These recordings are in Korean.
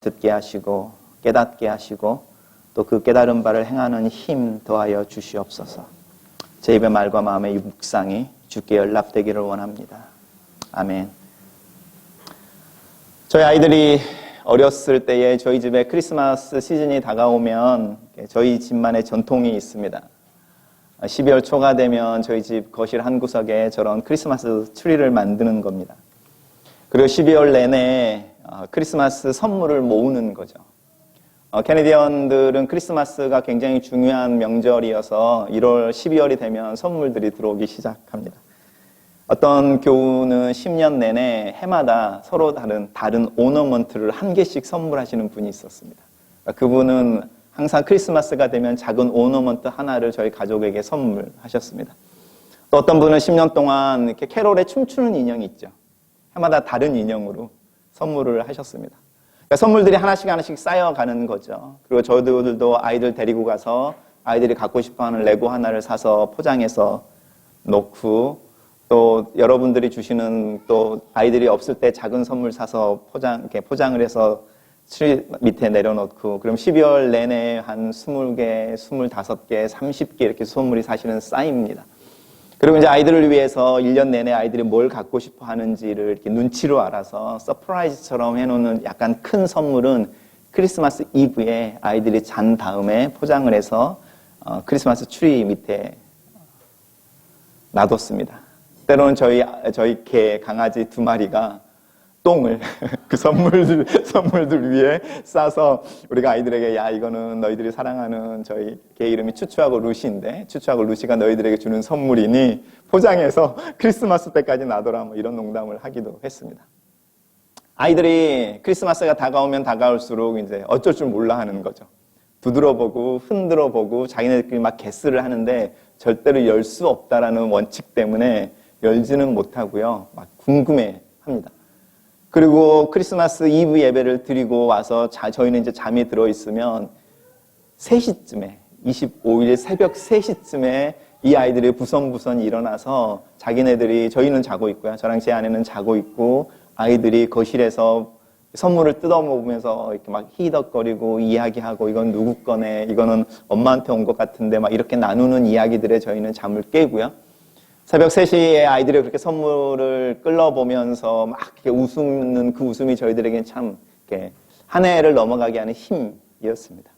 듣게 하시고 깨닫게 하시고 또 그 깨달은 바를 행하는 힘 더하여 주시옵소서. 제 입의 말과 마음의 이 묵상이 주께 연락되기를 원합니다. 아멘. 저희 아이들이 어렸을 때에 저희 집에 크리스마스 시즌이 다가오면 저희 집만의 전통이 있습니다. 12월 초가 되면 저희 집 거실 한 구석에 저런 크리스마스 트리를 만드는 겁니다. 그리고 12월 내내 크리스마스 선물을 모으는 거죠. 캐네디언들은 크리스마스가 굉장히 중요한 명절이어서 1월, 12월이 되면 선물들이 들어오기 시작합니다. 어떤 교우는 10년 내내 해마다 서로 다른 오너먼트를 한 개씩 선물하시는 분이 있었습니다. 그분은 항상 크리스마스가 되면 작은 오너먼트 하나를 저희 가족에게 선물하셨습니다. 또 어떤 분은 10년 동안 이렇게 캐롤에 춤추는 인형이 있죠. 해마다 다른 인형으로 선물을 하셨습니다. 그러니까 선물들이 하나씩 쌓여가는 거죠. 그리고 저희들도 아이들 데리고 가서 아이들이 갖고 싶어하는 레고 하나를 사서 포장해서 놓고 또 여러분들이 주시는 또 아이들이 없을 때 작은 선물 사서 포장을 해서 트리 밑에 내려놓고 그럼 12월 내내 한 20개, 25개, 30개 이렇게 선물이 사실은 쌓입니다. 그리고 이제 아이들을 위해서 1년 내내 아이들이 뭘 갖고 싶어 하는지를 이렇게 눈치로 알아서 서프라이즈처럼 해놓는 약간 큰 선물은 크리스마스 이브에 아이들이 잔 다음에 포장을 해서 크리스마스 트리 밑에 놔뒀습니다. 때로는 저희 개 강아지 2마리가 똥을 그 선물들 위에 싸서 우리가 아이들에게 야 이거는 너희들이 사랑하는 저희 개 이름이 추추하고 루시인데 추추하고 루시가 너희들에게 주는 선물이니 포장해서 크리스마스 때까지 놔둬라 뭐 이런 농담을 하기도 했습니다. 아이들이 크리스마스가 다가오면 다가올수록 이제 어쩔 줄 몰라 하는 거죠. 두드려보고 흔들어보고 자기네들끼리 막 개스를 하는데 절대로 열 수 없다라는 원칙 때문에 열지는 못하고요. 막 궁금해합니다. 그리고 크리스마스 이브 예배를 드리고 와서 저희는 이제 잠이 들어있으면 3시쯤에 25일 새벽 3시쯤에 이 아이들이 부선부선 일어나서 자기네들이 저희는 자고 있고요. 저랑 제 아내는 자고 있고 아이들이 거실에서 선물을 뜯어먹으면서 이렇게 막 히덕거리고 이야기하고 이건 누구 거네 이거는 엄마한테 온 것 같은데 막 이렇게 나누는 이야기들에 저희는 잠을 깨고요. 새벽 3시에 아이들이 그렇게 선물을 끌어보면서 막 이렇게 웃는 그 웃음이 저희들에게는 참 이렇게 한 해를 넘어가게 하는 힘이었습니다.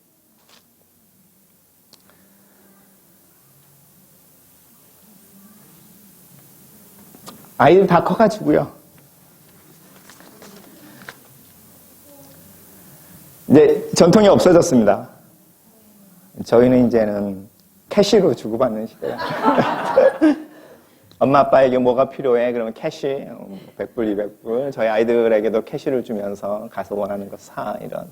아이들 다 커가지고요. 이제 전통이 없어졌습니다. 저희는 이제는 캐시로 주고받는 시대야. 엄마 아빠에게 뭐가 필요해? 그러면 캐시 100불, 200불. 저희 아이들에게도 캐시를 주면서 가서 원하는 거 사 이런.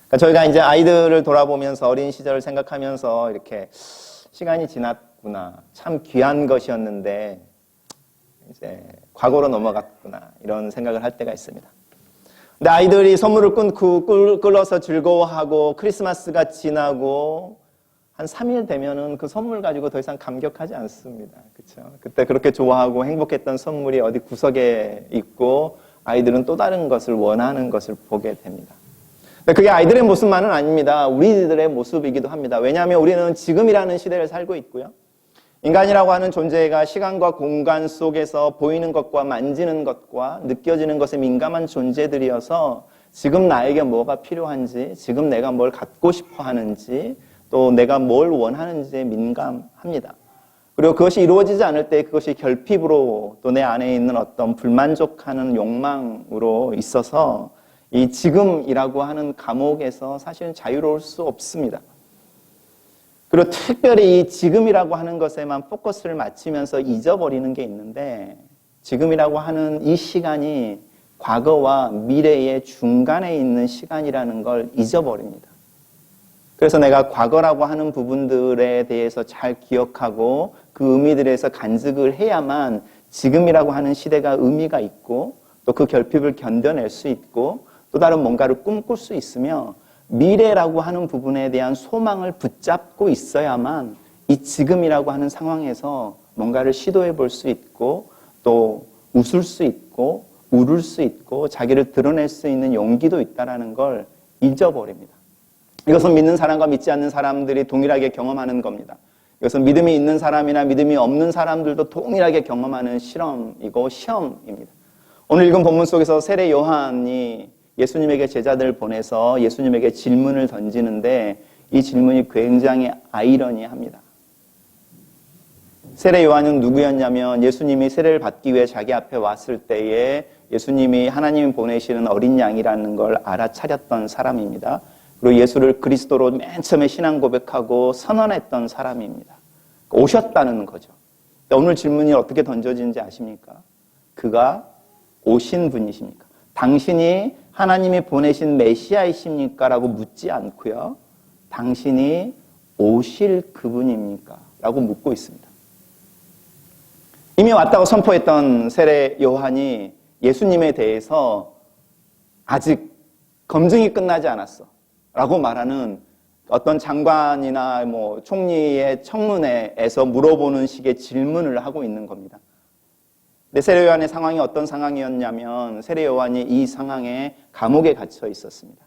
그러니까 저희가 이제 아이들을 돌아보면서 어린 시절을 생각하면서 이렇게 시간이 지났구나. 참 귀한 것이었는데 이제 과거로 넘어갔구나. 이런 생각을 할 때가 있습니다. 근데 아이들이 선물을 끌어서 즐거워하고 크리스마스가 지나고 한 3일 되면은 그 선물 가지고 더 이상 감격하지 않습니다. 그렇죠? 그때 그렇게 좋아하고 행복했던 선물이 어디 구석에 있고 아이들은 또 다른 것을 원하는 것을 보게 됩니다. 근데 그게 아이들의 모습만은 아닙니다. 우리들의 모습이기도 합니다. 왜냐하면 우리는 지금이라는 시대를 살고 있고요. 인간이라고 하는 존재가 시간과 공간 속에서 보이는 것과 만지는 것과 느껴지는 것에 민감한 존재들이어서 지금 나에게 뭐가 필요한지, 지금 내가 뭘 갖고 싶어 하는지, 또 내가 뭘 원하는지에 민감합니다. 그리고 그것이 이루어지지 않을 때 그것이 결핍으로 또 내 안에 있는 어떤 불만족하는 욕망으로 있어서 이 지금이라고 하는 감옥에서 사실은 자유로울 수 없습니다. 그리고 특별히 이 지금이라고 하는 것에만 포커스를 맞추면서 잊어버리는 게 있는데 지금이라고 하는 이 시간이 과거와 미래의 중간에 있는 시간이라는 걸 잊어버립니다. 그래서 내가 과거라고 하는 부분들에 대해서 잘 기억하고 그 의미들에서 간직을 해야만 지금이라고 하는 시대가 의미가 있고 또 그 결핍을 견뎌낼 수 있고 또 다른 뭔가를 꿈꿀 수 있으며 미래라고 하는 부분에 대한 소망을 붙잡고 있어야만 이 지금이라고 하는 상황에서 뭔가를 시도해 볼 수 있고 또 웃을 수 있고 울을 수 있고 자기를 드러낼 수 있는 용기도 있다는 걸 잊어버립니다. 이것은 믿는 사람과 믿지 않는 사람들이 동일하게 경험하는 겁니다. 이것은 믿음이 있는 사람이나 믿음이 없는 사람들도 동일하게 경험하는 실험이고 시험입니다. 오늘 읽은 본문 속에서 세례 요한이 예수님에게 제자들을 보내서 예수님에게 질문을 던지는데 이 질문이 굉장히 아이러니합니다. 세례 요한은 누구였냐면 예수님이 세례를 받기 위해 자기 앞에 왔을 때에 예수님이 하나님이 보내시는 어린 양이라는 걸 알아차렸던 사람입니다. 그리고 예수를 그리스도로 맨 처음에 신앙 고백하고 선언했던 사람입니다. 오셨다는 거죠. 오늘 질문이 어떻게 던져지는지 아십니까? 그가 오신 분이십니까? 당신이 하나님이 보내신 메시아이십니까? 라고 묻지 않고요. 당신이 오실 그분입니까? 라고 묻고 있습니다. 이미 왔다고 선포했던 세례 요한이 예수님에 대해서 아직 검증이 끝나지 않았어 라고 말하는 어떤 장관이나 총리의 청문회에서 물어보는 식의 질문을 하고 있는 겁니다. 근데 세례 요한의 상황이 어떤 상황이었냐면 세례 요한이 이 상황에 감옥에 갇혀 있었습니다.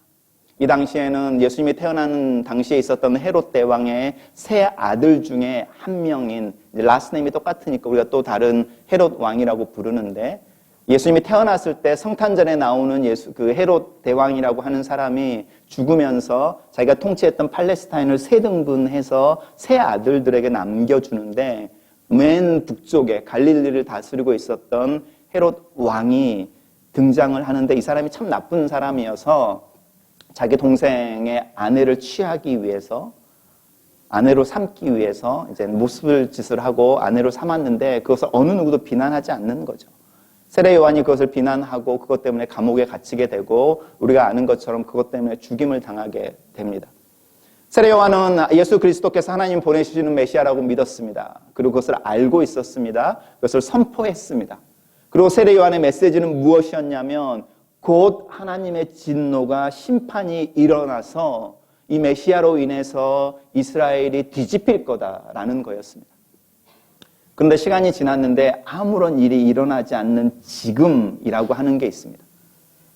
이 당시에는 예수님이 태어나는 당시에 있었던 헤롯 대왕의 세 아들 중에 한 명인, 라스트 네임이 똑같으니까 우리가 또 다른 헤롯 왕이라고 부르는데, 예수님이 태어났을 때 성탄절에 나오는 그 헤롯 대왕이라고 하는 사람이 죽으면서 자기가 통치했던 팔레스타인을 세 등분해서 세 아들들에게 남겨주는데, 맨 북쪽에 갈릴리를 다스리고 있었던 헤롯 왕이 등장을 하는데 이 사람이 참 나쁜 사람이어서 자기 동생의 아내를 취하기 위해서, 아내로 삼기 위해서 이제 모습을 짓을 하고 아내로 삼았는데 그것을 어느 누구도 비난하지 않는 거죠. 세례 요한이 그것을 비난하고 그것 때문에 감옥에 갇히게 되고 우리가 아는 것처럼 그것 때문에 죽임을 당하게 됩니다. 세례 요한은 예수 그리스도께서 하나님 보내주시는 메시아라고 믿었습니다. 그리고 그것을 알고 있었습니다. 그것을 선포했습니다. 그리고 세례 요한의 메시지는 무엇이었냐면 곧 하나님의 진노가 심판이 일어나서 이 메시아로 인해서 이스라엘이 뒤집힐 거다라는 거였습니다. 그런데 시간이 지났는데 아무런 일이 일어나지 않는 지금이라고 하는 게 있습니다.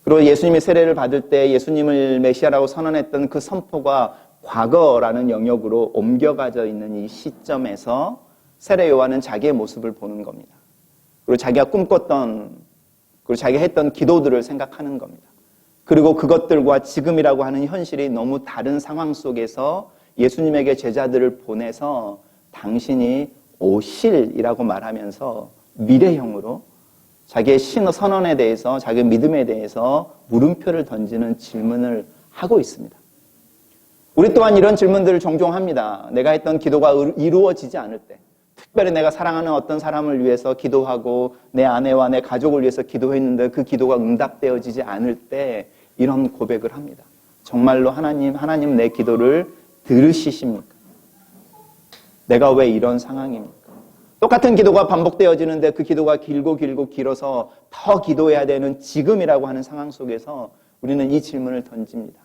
그리고 예수님이 세례를 받을 때 예수님을 메시아라고 선언했던 그 선포가 과거라는 영역으로 옮겨가져 있는 이 시점에서 세례 요한은 자기의 모습을 보는 겁니다. 그리고 자기가 꿈꿨던, 그리고 자기가 했던 기도들을 생각하는 겁니다. 그리고 그것들과 지금이라고 하는 현실이 너무 다른 상황 속에서 예수님에게 제자들을 보내서 당신이 오실이라고 말하면서 미래형으로 자기의 선언에 대해서, 자기의 믿음에 대해서 물음표를 던지는 질문을 하고 있습니다. 우리 또한 이런 질문들을 종종 합니다. 내가 했던 기도가 이루어지지 않을 때, 특별히 내가 사랑하는 어떤 사람을 위해서 기도하고 내 아내와 내 가족을 위해서 기도했는데 그 기도가 응답되어지지 않을 때 이런 고백을 합니다. 정말로 하나님 내 기도를 들으시십니까? 내가 왜 이런 상황입니까? 똑같은 기도가 반복되어지는데 그 기도가 길어서 더 기도해야 되는 지금이라고 하는 상황 속에서 우리는 이 질문을 던집니다.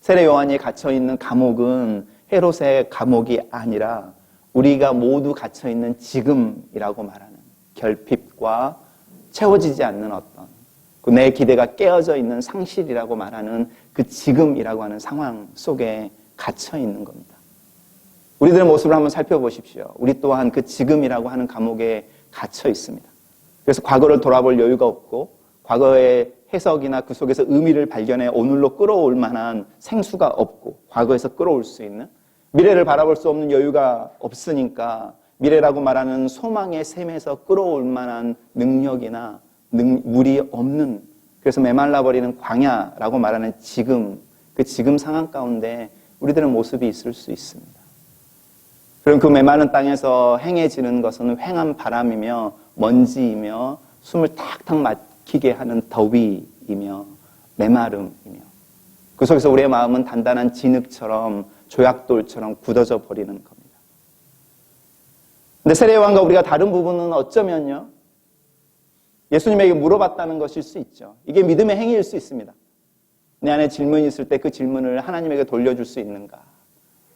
세례 요한이 갇혀있는 감옥은 헤롯의 감옥이 아니라 우리가 모두 갇혀있는 지금이라고 말하는 결핍과 채워지지 않는 어떤 내 기대가 깨어져 있는 상실이라고 말하는 그 지금이라고 하는 상황 속에 갇혀있는 겁니다. 우리들의 모습을 한번 살펴보십시오. 우리 또한 그 지금이라고 하는 감옥에 갇혀 있습니다. 그래서 과거를 돌아볼 여유가 없고 과거의 해석이나 그 속에서 의미를 발견해 오늘로 끌어올 만한 생수가 없고 과거에서 끌어올 수 있는 미래를 바라볼 수 없는 여유가 없으니까 미래라고 말하는 소망의 샘에서 끌어올 만한 능력이나 물이 없는, 그래서 메말라버리는 광야라고 말하는 지금, 그 지금 상황 가운데 우리들의 모습이 있을 수 있습니다. 그럼 그 메마른 땅에서 행해지는 것은 휑한 바람이며 먼지이며 숨을 탁탁 막히게 하는 더위이며 메마름이며 그 속에서 우리의 마음은 단단한 진흙처럼 조약돌처럼 굳어져 버리는 겁니다. 근데 세례 요한과 우리가 다른 부분은 어쩌면요, 예수님에게 물어봤다는 것일 수 있죠. 이게 믿음의 행위일 수 있습니다. 내 안에 질문이 있을 때 그 질문을 하나님에게 돌려줄 수 있는가.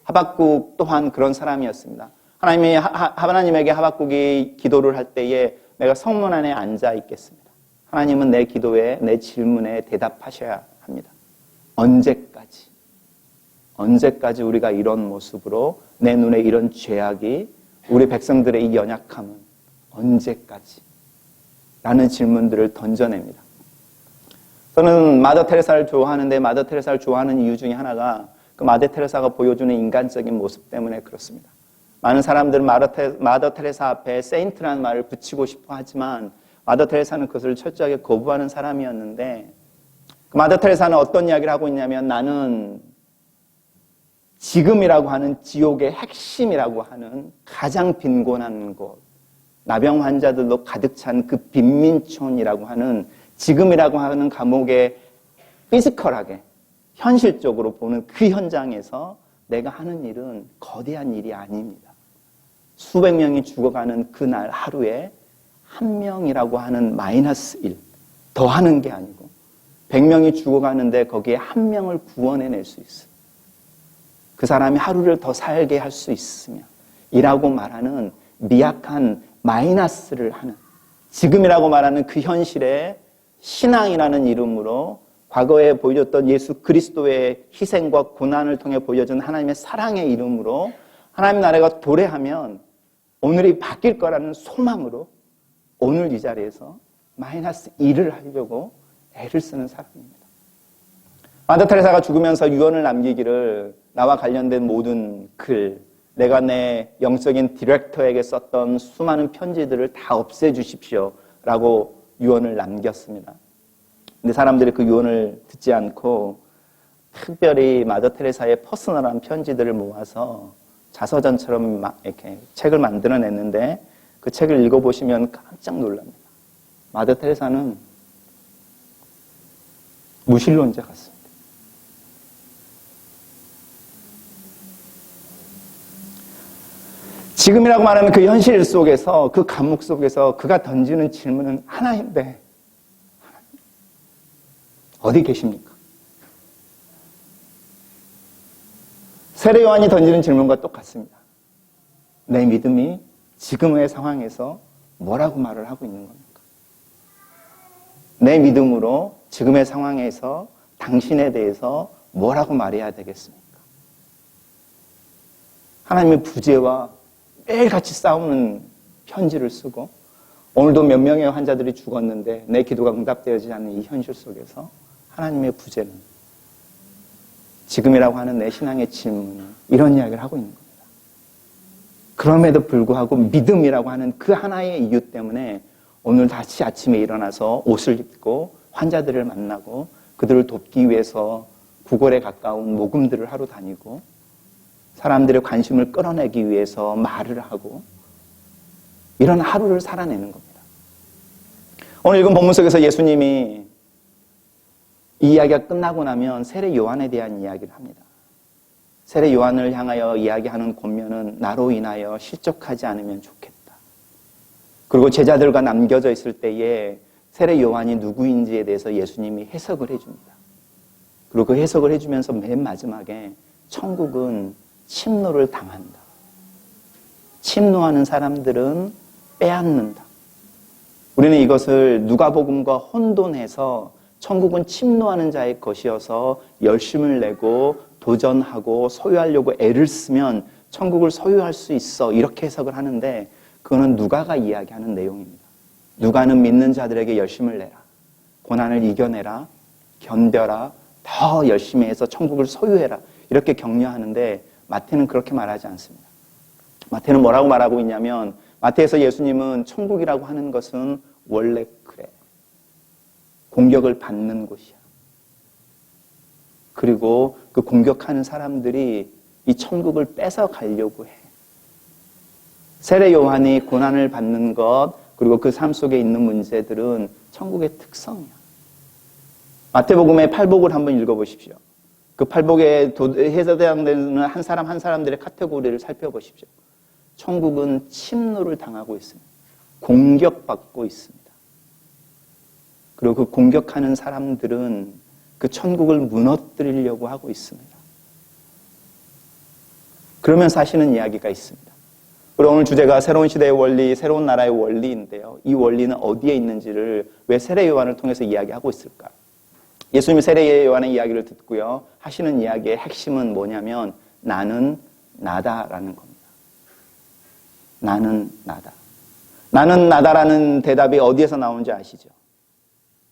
하박국 또한 그런 사람이었습니다. 하나님에게 하박국이 기도를 할 때에 내가 성문 안에 앉아 있겠습니다. 하나님은 내 기도에, 내 질문에 대답하셔야 합니다. 언제까지 우리가 이런 모습으로 내 눈에 이런 죄악이, 우리 백성들의 이 연약함은 언제까지? 라는 질문들을 던져냅니다. 저는 마더 테레사를 좋아하는데 마더 테레사를 좋아하는 이유 중에 하나가 그 마더 테레사가 보여주는 인간적인 모습 때문에 그렇습니다. 많은 사람들은 마더 테레사 앞에 세인트라는 말을 붙이고 싶어 하지만 마더 테레사는 그것을 철저하게 거부하는 사람이었는데 그 마더 테레사는 어떤 이야기를 하고 있냐면 나는 지금이라고 하는 지옥의 핵심이라고 하는 가장 빈곤한 곳, 나병 환자들로 가득 찬 그 빈민촌이라고 하는 지금이라고 하는 감옥에 피지컬하게 현실적으로 보는 그 현장에서 내가 하는 일은 거대한 일이 아닙니다. 수백 명이 죽어가는 그날 하루에 한 명이라고 하는 마이너스 1 더 하는 게 아니고 100명이 죽어가는데 거기에 한 명을 구원해낼 수 있어요. 그 사람이 하루를 더 살게 할 수 있으며 이라고 말하는 미약한 마이너스를 하는 지금이라고 말하는 그 현실에 신앙이라는 이름으로 과거에 보여줬던 예수 그리스도의 희생과 고난을 통해 보여준 하나님의 사랑의 이름으로 하나님 나라가 도래하면 오늘이 바뀔 거라는 소망으로 오늘 이 자리에서 마이너스 1을 하려고 애를 쓰는 사람입니다. 마더 테레사가 죽으면서 유언을 남기기를 나와 관련된 모든 글, 내가 내 영적인 디렉터에게 썼던 수많은 편지들을 다 없애주십시오 라고 유언을 남겼습니다. 근데 사람들이 그 유언을 듣지 않고 특별히 마더 테레사의 퍼스널한 편지들을 모아서 자서전처럼 이렇게 책을 만들어냈는데 그 책을 읽어보시면 깜짝 놀랍니다. 마더 테레사는 무신론자 같습니다. 지금이라고 말하는 그 현실 속에서, 그 감옥 속에서 그가 던지는 질문은 하나인데, 어디 계십니까? 세례 요한이 던지는 질문과 똑같습니다. 내 믿음이 지금의 상황에서 뭐라고 말을 하고 있는 겁니까? 내 믿음으로 지금의 상황에서 당신에 대해서 뭐라고 말해야 되겠습니까? 하나님의 부재와 매일같이 싸우는 편지를 쓰고 오늘도 몇 명의 환자들이 죽었는데 내 기도가 응답되어지지 않는 이 현실 속에서 하나님의 부재는 지금이라고 하는 내 신앙의 질문은 이런 이야기를 하고 있는 겁니다. 그럼에도 불구하고 믿음이라고 하는 그 하나의 이유 때문에 오늘 다시 아침에 일어나서 옷을 입고 환자들을 만나고 그들을 돕기 위해서 구걸에 가까운 모금들을 하러 다니고 사람들의 관심을 끌어내기 위해서 말을 하고 이런 하루를 살아내는 겁니다. 오늘 읽은 본문 속에서 예수님이 이 이야기가 끝나고 나면 세례 요한에 대한 이야기를 합니다. 세례 요한을 향하여 이야기하는 권면은 나로 인하여 실족하지 않으면 좋겠다. 그리고 제자들과 남겨져 있을 때에 세례 요한이 누구인지에 대해서 예수님이 해석을 해줍니다. 그리고 그 해석을 해주면서 맨 마지막에 천국은 침노를 당한다. 침노하는 사람들은 빼앗는다. 우리는 이것을 누가복음과 혼돈해서 천국은 침노하는 자의 것이어서 열심을 내고 도전하고 소유하려고 애를 쓰면 천국을 소유할 수 있어 이렇게 해석을 하는데 그거는 누가가 이야기하는 내용입니다. 누가는 믿는 자들에게 열심을 내라. 고난을 이겨내라. 견뎌라. 더 열심히 해서 천국을 소유해라. 이렇게 격려하는데 마태는 그렇게 말하지 않습니다. 마태는 뭐라고 말하고 있냐면 마태에서 예수님은 천국이라고 하는 것은 원래 그래. 공격을 받는 곳이야. 그리고 그 공격하는 사람들이 이 천국을 뺏어 가려고 해. 세례 요한이 고난을 받는 것 그리고 그 삶 속에 있는 문제들은 천국의 특성이야. 마태복음의 팔복을 한번 읽어보십시오. 그 팔복에 해당되는 한 사람 한 사람들의 카테고리를 살펴보십시오. 천국은 침노를 당하고 있습니다. 공격받고 있습니다. 그리고 그 공격하는 사람들은 그 천국을 무너뜨리려고 하고 있습니다. 그러면서 하시는 이야기가 있습니다. 그리고 오늘 주제가 새로운 시대의 원리, 새로운 나라의 원리인데요. 이 원리는 어디에 있는지를 왜 세례 요한을 통해서 이야기하고 있을까? 예수님이 세례 요한의 이야기를 듣고요. 하시는 이야기의 핵심은 뭐냐면 나는 나다라는 겁니다. 나는 나다. 나는 나다라는 대답이 어디에서 나오는지 아시죠?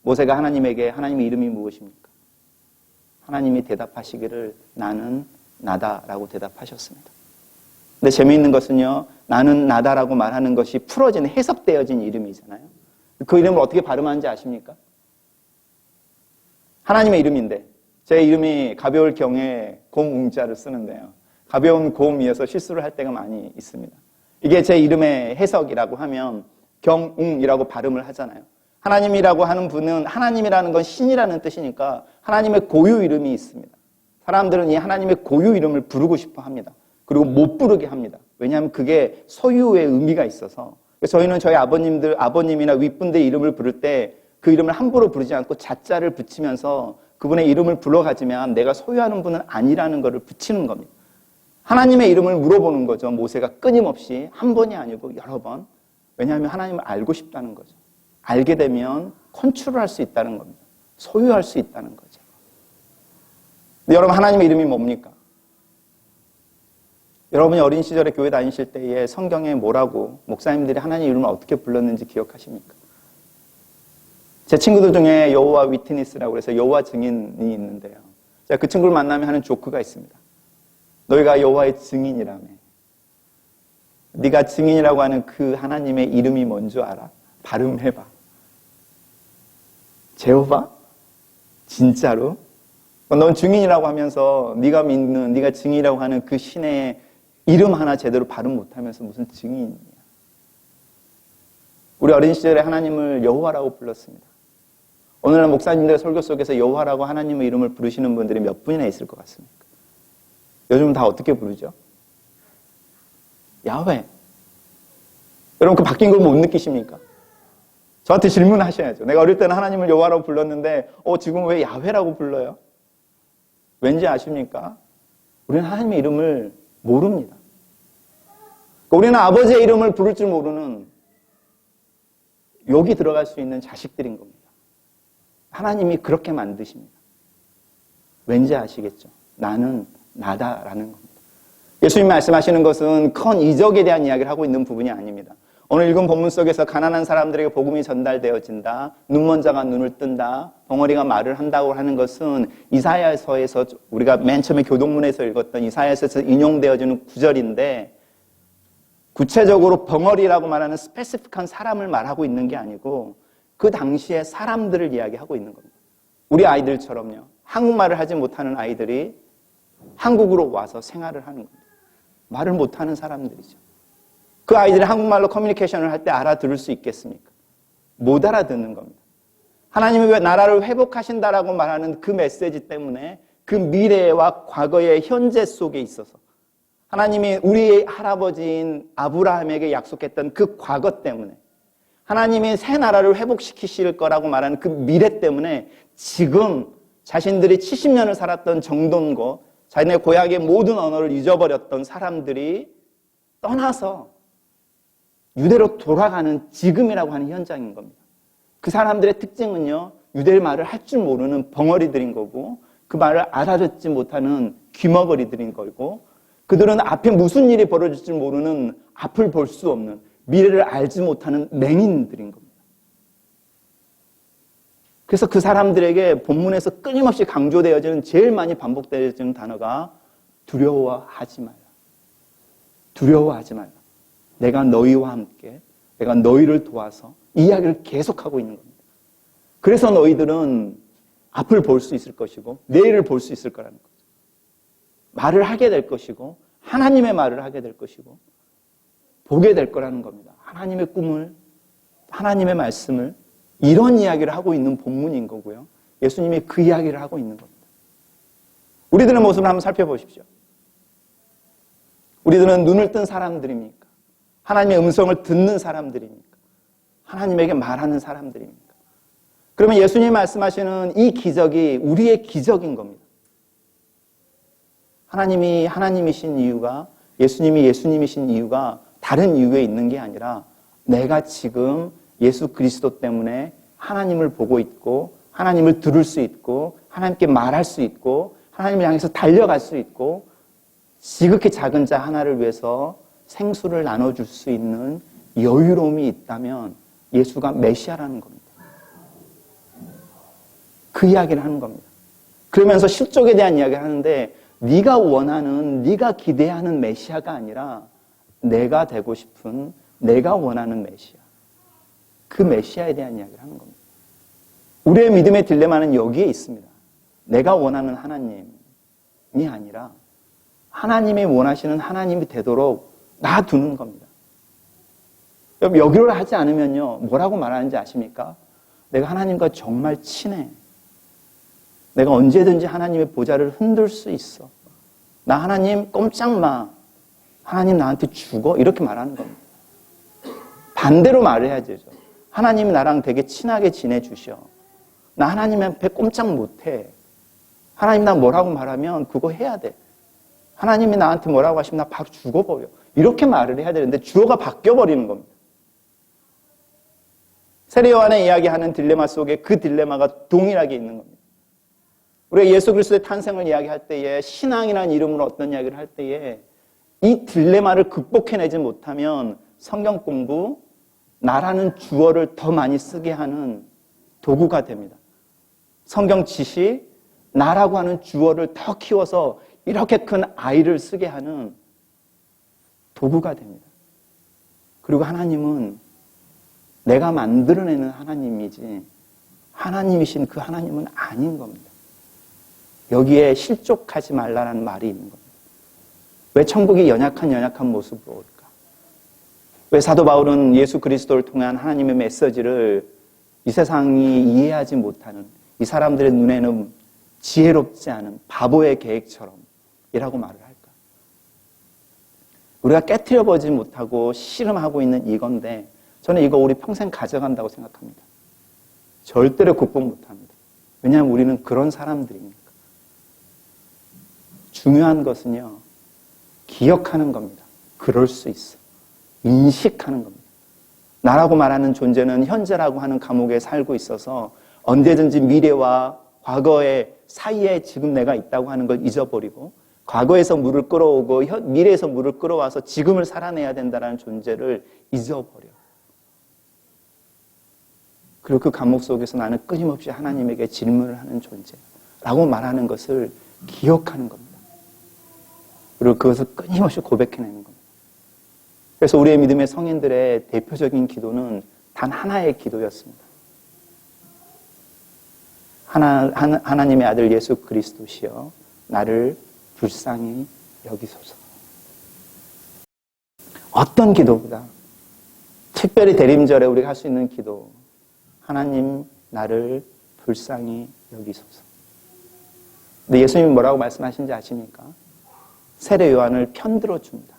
모세가 하나님에게 하나님의 이름이 무엇입니까? 하나님이 대답하시기를 나는 나다라고 대답하셨습니다. 근데 재미있는 것은요. 나는 나다라고 말하는 것이 풀어진 해석되어진 이름이잖아요. 그 이름을 어떻게 발음하는지 아십니까? 하나님의 이름인데 제 이름이 가벼울 경에 곰웅자를 쓰는데요. 가벼운 곰이어서 실수를 할 때가 많이 있습니다. 이게 제 이름의 해석이라고 하면 경웅이라고 발음을 하잖아요. 하나님이라고 하는 분은 하나님이라는 건 신이라는 뜻이니까 하나님의 고유 이름이 있습니다. 사람들은 이 하나님의 고유 이름을 부르고 싶어 합니다. 그리고 못 부르게 합니다. 왜냐하면 그게 소유의 의미가 있어서. 저희는 저희 아버님이나 윗분들의 이름을 부를 때 그 이름을 함부로 부르지 않고 자자를 붙이면서 그분의 이름을 불러가지면 내가 소유하는 분은 아니라는 것을 붙이는 겁니다. 하나님의 이름을 물어보는 거죠. 모세가 끊임없이 한 번이 아니고 여러 번. 왜냐하면 하나님을 알고 싶다는 거죠. 알게 되면 컨트롤할 수 있다는 겁니다. 소유할 수 있다는 거죠. 근데 여러분 하나님의 이름이 뭡니까? 여러분이 어린 시절에 교회 다니실 때에 성경에 뭐라고 목사님들이 하나님 이름을 어떻게 불렀는지 기억하십니까? 제 친구들 중에 여호와 위트니스라고 해서 여호와 증인이 있는데요. 제가 그 친구를 만나면 하는 조크가 있습니다. 너희가 여호와의 증인이라며. 네가 증인이라고 하는 그 하나님의 이름이 뭔지 알아? 발음해봐. 제호바? 진짜로? 넌 증인이라고 하면서 네가 믿는, 네가 증인이라고 하는 그 신의 이름 하나 제대로 발음 못하면서 무슨 증인이야. 우리 어린 시절에 하나님을 여호와라고 불렀습니다. 오늘날 목사님들의 설교 속에서 여호와라고 하나님의 이름을 부르시는 분들이 몇 분이나 있을 것 같습니까? 요즘 다 어떻게 부르죠? 야훼. 여러분 그 바뀐 걸 못 느끼십니까? 저한테 질문하셔야죠. 내가 어릴 때는 하나님을 여호와라고 불렀는데 지금 왜 야훼라고 불러요? 왠지 아십니까? 우리는 하나님의 이름을 모릅니다. 우리는 아버지의 이름을 부를 줄 모르는 여기 들어갈 수 있는 자식들인 겁니다. 하나님이 그렇게 만드십니다. 왠지 아시겠죠? 나는 나다라는 겁니다. 예수님 말씀하시는 것은 큰 이적에 대한 이야기를 하고 있는 부분이 아닙니다. 오늘 읽은 본문 속에서 가난한 사람들에게 복음이 전달되어진다. 눈먼 자가 눈을 뜬다. 벙어리가 말을 한다고 하는 것은 이사야서에서 우리가 맨 처음에 교동문에서 읽었던 이사야서에서 인용되어지는 구절인데 구체적으로 벙어리라고 말하는 스페시픽한 사람을 말하고 있는 게 아니고 그 당시에 사람들을 이야기하고 있는 겁니다. 우리 아이들처럼요. 한국말을 하지 못하는 아이들이 한국으로 와서 생활을 하는 겁니다. 말을 못하는 사람들이죠. 그 아이들이 한국말로 커뮤니케이션을 할 때 알아들을 수 있겠습니까? 못 알아듣는 겁니다. 하나님이 왜 나라를 회복하신다라고 말하는 그 메시지 때문에 그 미래와 과거의 현재 속에 있어서 하나님이 우리의 할아버지인 아브라함에게 약속했던 그 과거 때문에 하나님이 새 나라를 회복시키실 거라고 말하는 그 미래 때문에 지금 자신들이 70년을 살았던 정돈고 자기네 고향의 모든 언어를 잊어버렸던 사람들이 떠나서 유대로 돌아가는 지금이라고 하는 현장인 겁니다. 그 사람들의 특징은요, 유대 말을 할 줄 모르는 벙어리들인 거고 그 말을 알아듣지 못하는 귀머거리들인 거고 그들은 앞에 무슨 일이 벌어질지 모르는 앞을 볼 수 없는 미래를 알지 못하는 맹인들인 겁니다. 그래서 그 사람들에게 본문에서 끊임없이 강조되어지는 제일 많이 반복되어지는 단어가 두려워하지 말라. 두려워하지 말라. 내가 너희와 함께, 내가 너희를 도와서 이 이야기를 계속하고 있는 겁니다. 그래서 너희들은 앞을 볼 수 있을 것이고 내일을 볼 수 있을 거라는 거죠. 말을 하게 될 것이고 하나님의 말을 하게 될 것이고 보게 될 거라는 겁니다. 하나님의 꿈을, 하나님의 말씀을 이런 이야기를 하고 있는 본문인 거고요. 예수님이 그 이야기를 하고 있는 겁니다. 우리들의 모습을 한번 살펴보십시오. 우리들은 눈을 뜬 사람들입니까? 하나님의 음성을 듣는 사람들입니까? 하나님에게 말하는 사람들입니까? 그러면 예수님이 말씀하시는 이 기적이 우리의 기적인 겁니다. 하나님이 하나님이신 이유가, 예수님이 예수님이신 이유가 다른 이유에 있는 게 아니라 내가 지금 예수 그리스도 때문에 하나님을 보고 있고 하나님을 들을 수 있고 하나님께 말할 수 있고 하나님을 향해서 달려갈 수 있고 지극히 작은 자 하나를 위해서 생수를 나눠줄 수 있는 여유로움이 있다면 예수가 메시아라는 겁니다. 그 이야기를 하는 겁니다. 그러면서 실족에 대한 이야기를 하는데 네가 원하는, 네가 기대하는 메시아가 아니라 내가 되고 싶은, 내가 원하는 메시아. 그 메시아에 대한 이야기를 하는 겁니다. 우리의 믿음의 딜레마는 여기에 있습니다. 내가 원하는 하나님이 아니라 하나님이 원하시는 하나님이 되도록 놔두는 겁니다. 여러분, 여기로 하지 않으면요, 뭐라고 말하는지 아십니까? 내가 하나님과 정말 친해. 내가 언제든지 하나님의 보좌를 흔들 수 있어. 나 하나님 꼼짝 마. 하나님 나한테 죽어. 이렇게 말하는 겁니다. 반대로 말을 해야 되죠. 하나님이 나랑 되게 친하게 지내주셔. 나 하나님 앞에 꼼짝 못해. 하나님 나 뭐라고 말하면 그거 해야 돼. 하나님이 나한테 뭐라고 하시면 나 바로 죽어버려. 이렇게 말을 해야 되는데 주어가 바뀌어버리는 겁니다. 세례 요한의 이야기하는 딜레마 속에 그 딜레마가 동일하게 있는 겁니다. 우리가 예수 그리스도의 탄생을 이야기할 때에 신앙이라는 이름으로 어떤 이야기를 할 때에 이 딜레마를 극복해내지 못하면 성경 공부, 나라는 주어를 더 많이 쓰게 하는 도구가 됩니다. 성경 지식, 나라고 하는 주어를 더 키워서 이렇게 큰 아이를 쓰게 하는 도구가 됩니다. 그리고 하나님은 내가 만들어내는 하나님이지 하나님이신 그 하나님은 아닌 겁니다. 여기에 실족하지 말라는 말이 있는 겁니다. 왜 천국이 연약한 모습으로 올까? 왜 사도 바울은 예수 그리스도를 통한 하나님의 메시지를 이 세상이 이해하지 못하는, 이 사람들의 눈에는 지혜롭지 않은 바보의 계획처럼 이라고 말을 할까? 우리가 깨트려보지 못하고 씨름하고 있는 이건데 저는 이거 우리 평생 가져간다고 생각합니다. 절대로 극복 못합니다. 왜냐하면 우리는 그런 사람들이니까. 중요한 것은요, 기억하는 겁니다. 그럴 수 있어. 인식하는 겁니다. 나라고 말하는 존재는 현재라고 하는 감옥에 살고 있어서 언제든지 미래와 과거의 사이에 지금 내가 있다고 하는 걸 잊어버리고 과거에서 물을 끌어오고 미래에서 물을 끌어와서 지금을 살아내야 된다는 존재를 잊어버려. 그리고 그 감옥 속에서 나는 끊임없이 하나님에게 질문을 하는 존재라고 말하는 것을 기억하는 겁니다. 그리고 그것을 끊임없이 고백해내는 겁니다. 그래서 우리의 믿음의 성인들의 대표적인 기도는 단 하나의 기도였습니다. 하나님의 아들 예수 그리스도시여 나를 불쌍히 여기소서. 어떤 기도보다 특별히 대림절에 우리가 할 수 있는 기도, 하나님 나를 불쌍히 여기소서. 근데 예수님이 뭐라고 말씀하신지 아십니까? 세례 요한을 편들어 줍니다.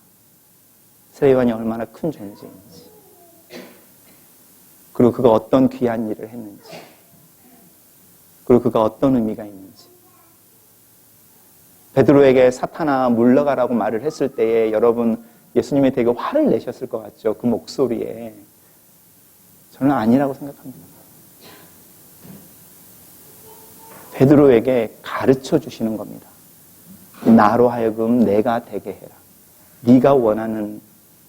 세례 요한이 얼마나 큰 존재인지, 그리고 그가 어떤 귀한 일을 했는지, 그리고 그가 어떤 의미가 있는지. 베드로에게 사탄아 물러가라고 말을 했을 때에 여러분 예수님이 되게 화를 내셨을 것 같죠? 그 목소리에. 저는 아니라고 생각합니다. 베드로에게 가르쳐 주시는 겁니다. 나로 하여금 내가 되게 해라. 네가 원하는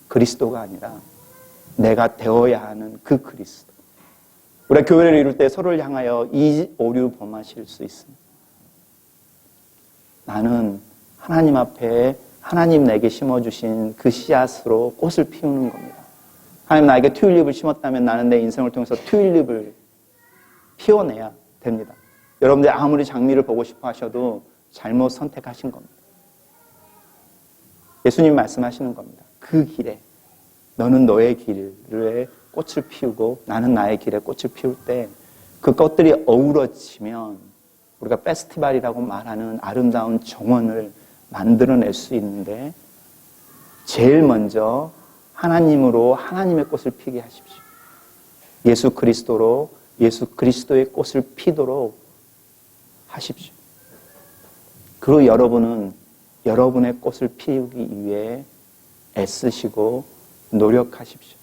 그리스도가 아니라 내가 되어야 하는 그 그리스도. 우리가 교회를 이룰 때 서로를 향하여 이 오류 범하실 수 있습니다. 나는 하나님 앞에 하나님 내게 심어주신 그 씨앗으로 꽃을 피우는 겁니다. 하나님 나에게 튤립을 심었다면 나는 내 인생을 통해서 튤립을 피워내야 됩니다. 여러분들 아무리 장미를 보고 싶어 하셔도 잘못 선택하신 겁니다. 예수님 말씀하시는 겁니다. 그 길에 너는 너의 길에 꽃을 피우고 나는 나의 길에 꽃을 피울 때 그 꽃들이 어우러지면 우리가 페스티벌이라고 말하는 아름다운 정원을 만들어낼 수 있는데 제일 먼저 하나님으로 하나님의 꽃을 피게 하십시오. 예수 그리스도로 예수 그리스도의 꽃을 피도록 하십시오. 그리고 여러분은 여러분의 꽃을 피우기 위해 애쓰시고 노력하십시오.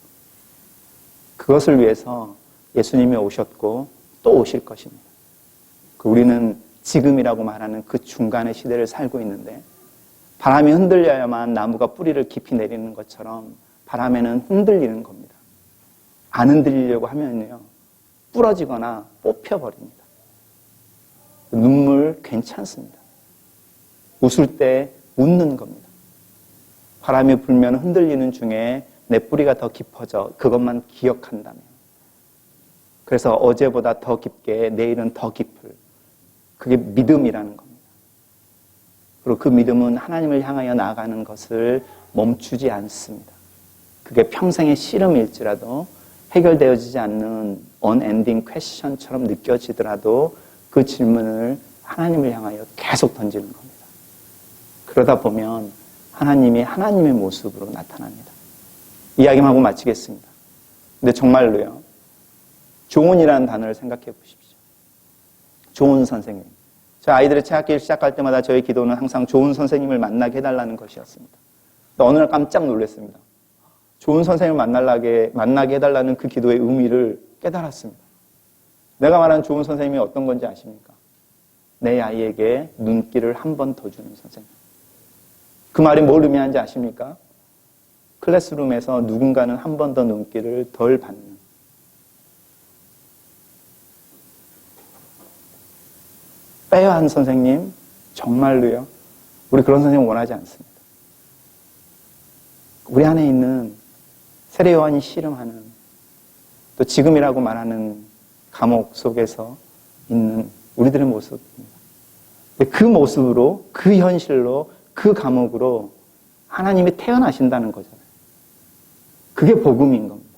그것을 위해서 예수님이 오셨고 또 오실 것입니다. 우리는 지금이라고 말하는 그 중간의 시대를 살고 있는데 바람이 흔들려야만 나무가 뿌리를 깊이 내리는 것처럼 바람에는 흔들리는 겁니다. 안 흔들리려고 하면요, 부러지거나 뽑혀버립니다. 눈물 괜찮습니다. 웃을 때 웃는 겁니다. 바람이 불면 흔들리는 중에 내 뿌리가 더 깊어져 그것만 기억한다면, 그래서 어제보다 더 깊게 내일은 더 깊을, 그게 믿음이라는 겁니다. 그리고 그 믿음은 하나님을 향하여 나아가는 것을 멈추지 않습니다. 그게 평생의 씨름일지라도 해결되어지지 않는 언엔딩 퀘스천처럼 느껴지더라도 그 질문을 하나님을 향하여 계속 던지는 겁니다. 그러다 보면 하나님이 하나님의 모습으로 나타납니다. 이야기만 하고 마치겠습니다. 근데 정말로요, 조언이라는 단어를 생각해 보십시오. 좋은 선생님. 저희 아이들의 체학기를 시작할 때마다 저희 기도는 항상 좋은 선생님을 만나게 해달라는 것이었습니다. 어느 날 깜짝 놀랐습니다. 좋은 선생님을 만나게 해달라는 그 기도의 의미를 깨달았습니다. 내가 말하는 좋은 선생님이 어떤 건지 아십니까? 내 아이에게 눈길을 한 번 더 주는 선생님. 그 말이 뭘 의미하는지 아십니까? 클래스룸에서 누군가는 한 번 더 눈길을 덜 받는, 빼야 한 선생님, 정말로요, 우리 그런 선생님 원하지 않습니다. 우리 안에 있는 세례요한이 씨름하는, 또 지금이라고 말하는 감옥 속에서 있는 우리들의 모습입니다. 그 모습으로, 그 현실로, 그 감옥으로 하나님이 태어나신다는 거잖아요. 그게 복음인 겁니다.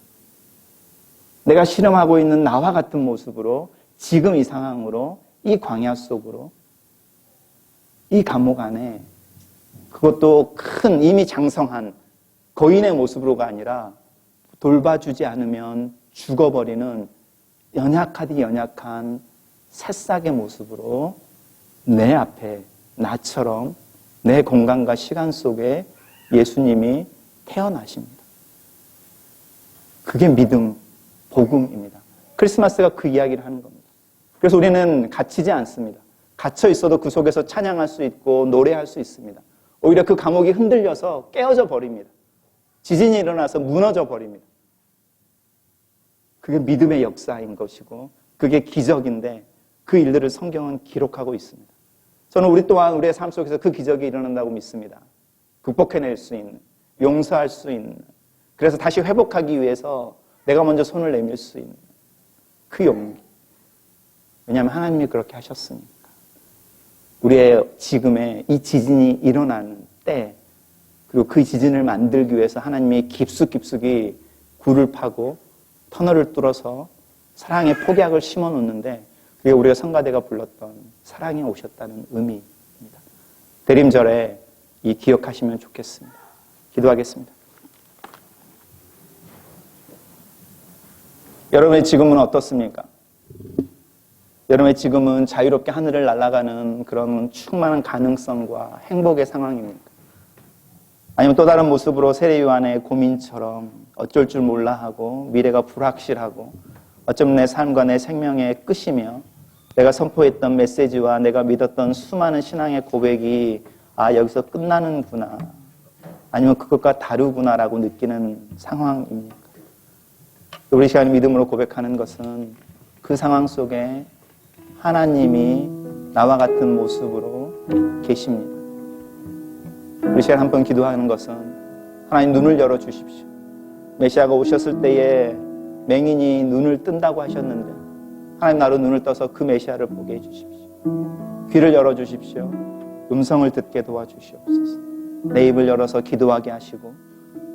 내가 씨름하고 있는 나와 같은 모습으로, 지금 이 상황으로, 이 광야 속으로, 이 감옥 안에, 그것도 큰 이미 장성한 거인의 모습으로가 아니라 돌봐주지 않으면 죽어버리는 연약하디 연약한 새싹의 모습으로 내 앞에 나처럼 내 공간과 시간 속에 예수님이 태어나십니다. 그게 믿음, 복음입니다. 크리스마스가 그 이야기를 하는 겁니다. 그래서 우리는 갇히지 않습니다. 갇혀 있어도 그 속에서 찬양할 수 있고 노래할 수 있습니다. 오히려 그 감옥이 흔들려서 깨어져 버립니다. 지진이 일어나서 무너져 버립니다. 그게 믿음의 역사인 것이고 그게 기적인데 그 일들을 성경은 기록하고 있습니다. 저는 우리 또한 우리의 삶 속에서 그 기적이 일어난다고 믿습니다. 극복해낼 수 있는, 용서할 수 있는, 그래서 다시 회복하기 위해서 내가 먼저 손을 내밀 수 있는 그 용기. 왜냐하면 하나님이 그렇게 하셨으니까. 우리의 지금의 이 지진이 일어나는 때, 그리고 그 지진을 만들기 위해서 하나님이 깊숙이 굴을 파고 터널을 뚫어서 사랑의 폭약을 심어 놓는데, 그게 우리가 성가대가 불렀던 사랑이 오셨다는 의미입니다. 대림절에 이 기억하시면 좋겠습니다. 기도하겠습니다. 여러분의 지금은 어떻습니까? 여러분의 지금은 자유롭게 하늘을 날아가는 그런 충만한 가능성과 행복의 상황입니까? 아니면 또 다른 모습으로 세례요한의 고민처럼 어쩔 줄 몰라 하고 미래가 불확실하고 어쩌면 내 삶과 내 생명의 끝이며 내가 선포했던 메시지와 내가 믿었던 수많은 신앙의 고백이 여기서 끝나는구나, 아니면 그것과 다르구나라고 느끼는 상황입니까? 우리 시간에 믿음으로 고백하는 것은 그 상황 속에 하나님이 나와 같은 모습으로 계십니다. 우리 시간 한번 기도하는 것은 하나님 눈을 열어주십시오. 메시아가 오셨을 때에 맹인이 눈을 뜬다고 하셨는데 하나님 나로 눈을 떠서 그 메시아를 보게 해주십시오. 귀를 열어주십시오. 음성을 듣게 도와주시옵소서. 내 입을 열어서 기도하게 하시고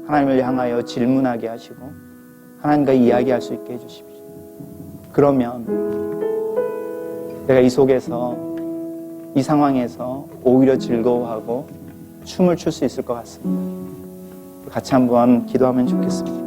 하나님을 향하여 질문하게 하시고 하나님과 이야기할 수 있게 해주십시오. 그러면 내가 이 속에서, 이 상황에서 오히려 즐거워하고 춤을 출 수 있을 것 같습니다. 같이 한번 기도하면 좋겠습니다.